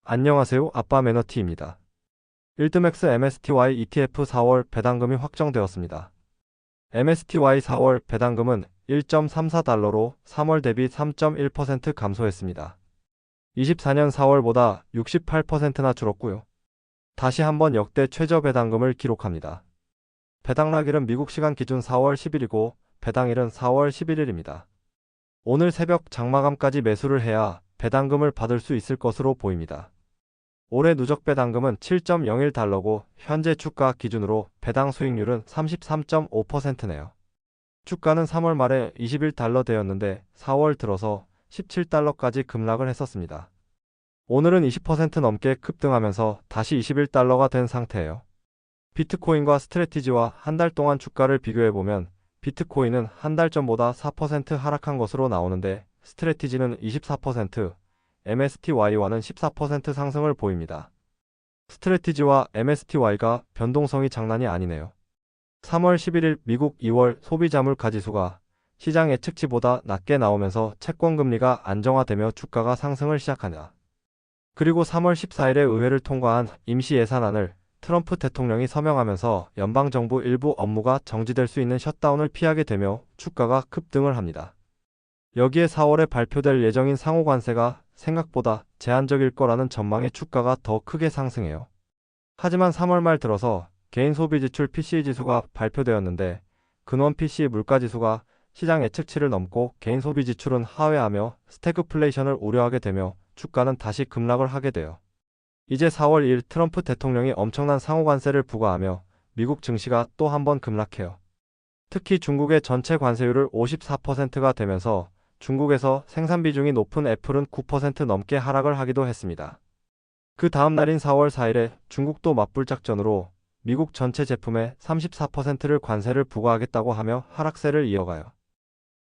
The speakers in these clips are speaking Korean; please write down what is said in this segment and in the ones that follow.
안녕하세요. 아빠 매너티입니다. 1등 MSTY ETF 4월 배당금이 확정되었습니다. MSTY 4월 배당금은 1.34달러로 3월 대비 3.1% 감소했습니다. 24년 4월보다 68%나 줄었고요. 다시 한번 역대 최저 배당금을 기록합니다. 배당락일은 미국 시간 기준 4월 10일이고 배당일은 4월 11일입니다. 오늘 새벽 장마감까지 매수를 해야 배당금을 받을 수 있을 것으로 보입니다. 올해 누적 배당금은 7.01달러고 현재 주가 기준으로 배당 수익률은 33.5%네요. 주가는 3월 말에 21달러대였는데 4월 들어서 17달러까지 급락을 했었습니다. 오늘은 20% 넘게 급등하면서 다시 21달러가 된 상태예요. 비트코인과 스트래티지와 한 달 동안 주가를 비교해보면 비트코인은 한 달 전보다 4% 하락한 것으로 나오는데 스트래티지는 24%, MSTY와는 14% 상승을 보입니다. 스트래티지와 MSTY가 변동성이 장난이 아니네요. 3월 11일 미국 2월 소비자물가지수가 시장 예측치보다 낮게 나오면서 채권금리가 안정화되며 주가가 상승을 시작하다. 그리고 3월 14일에 의회를 통과한 임시예산안을 트럼프 대통령이 서명하면서 연방정부 일부 업무가 정지될 수 있는 셧다운을 피하게 되며 주가가 급등을 합니다. 여기에 4월에 발표될 예정인 상호관세가 생각보다 제한적일 거라는 전망에 주가가 더 크게 상승해요. 하지만 3월 말 들어서 개인 소비 지출 PCE 지수가 발표되었는데 근원 PCE 물가지수가 시장 예측치를 넘고 개인 소비 지출은 하회하며 스태그플레이션을 우려하게 되며 주가는 다시 급락을 하게 돼요. 이제 4월 1일 트럼프 대통령이 엄청난 상호관세를 부과하며 미국 증시가 또 한 번 급락해요. 특히 중국의 전체 관세율을 54%가 되면서 중국에서 생산 비중이 높은 애플은 9% 넘게 하락을 하기도 했습니다. 그 다음 날인 4월 4일에 중국도 맞불 작전으로 미국 전체 제품에 34%를 관세를 부과하겠다고 하며 하락세를 이어가요.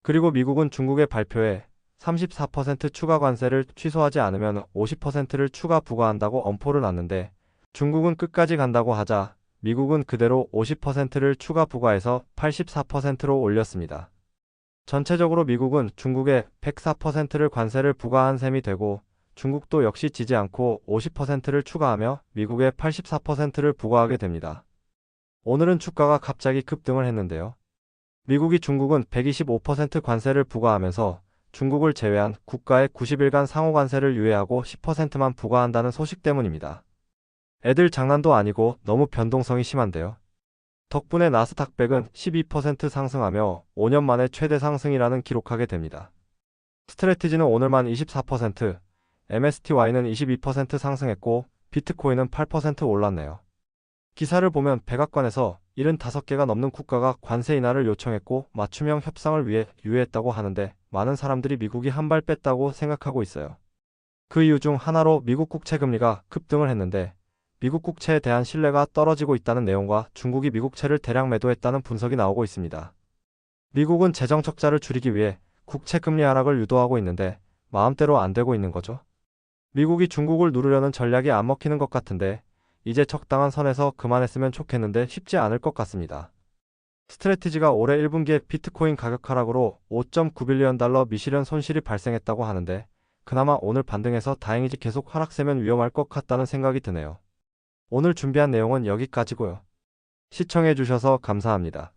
그리고 미국은 중국의 발표에 34% 추가 관세를 취소하지 않으면 50%를 추가 부과한다고 엄포를 놨는데 중국은 끝까지 간다고 하자 미국은 그대로 50%를 추가 부과해서 84%로 올렸습니다. 전체적으로 미국은 중국에 104%를 관세를 부과한 셈이 되고 중국도 역시 지지 않고 50%를 추가하며 미국에 84%를 부과하게 됩니다. 오늘은 주가가 갑자기 급등을 했는데요. 미국이 중국은 125% 관세를 부과하면서 중국을 제외한 국가의 90일간 상호관세를 유예하고 10%만 부과한다는 소식 때문입니다. 애들 장난도 아니고 너무 변동성이 심한데요. 덕분에 나스닥100은 12% 상승하며 5년 만에 최대 상승이라는 기록하게 됩니다. 스트래티지는 오늘만 24%, MSTY는 22% 상승했고 비트코인은 8% 올랐네요. 기사를 보면 백악관에서 75개가 넘는 국가가 관세 인하를 요청했고 맞춤형 협상을 위해 유예했다고 하는데 많은 사람들이 미국이 한 발 뺐다고 생각하고 있어요. 그 이유 중 하나로 미국 국채 금리가 급등을 했는데 미국 국채에 대한 신뢰가 떨어지고 있다는 내용과 중국이 미국채를 대량 매도했다는 분석이 나오고 있습니다. 미국은 재정 적자를 줄이기 위해 국채 금리 하락을 유도하고 있는데 마음대로 안 되고 있는 거죠. 미국이 중국을 누르려는 전략이 안 먹히는 것 같은데 이제 적당한 선에서 그만했으면 좋겠는데 쉽지 않을 것 같습니다. 스트래티지가 올해 1분기에 비트코인 가격 하락으로 5.9빌리언 달러 미실현 손실이 발생했다고 하는데 그나마 오늘 반등해서 다행이지 계속 하락세면 위험할 것 같다는 생각이 드네요. 오늘 준비한 내용은 여기까지고요. 시청해주셔서 감사합니다.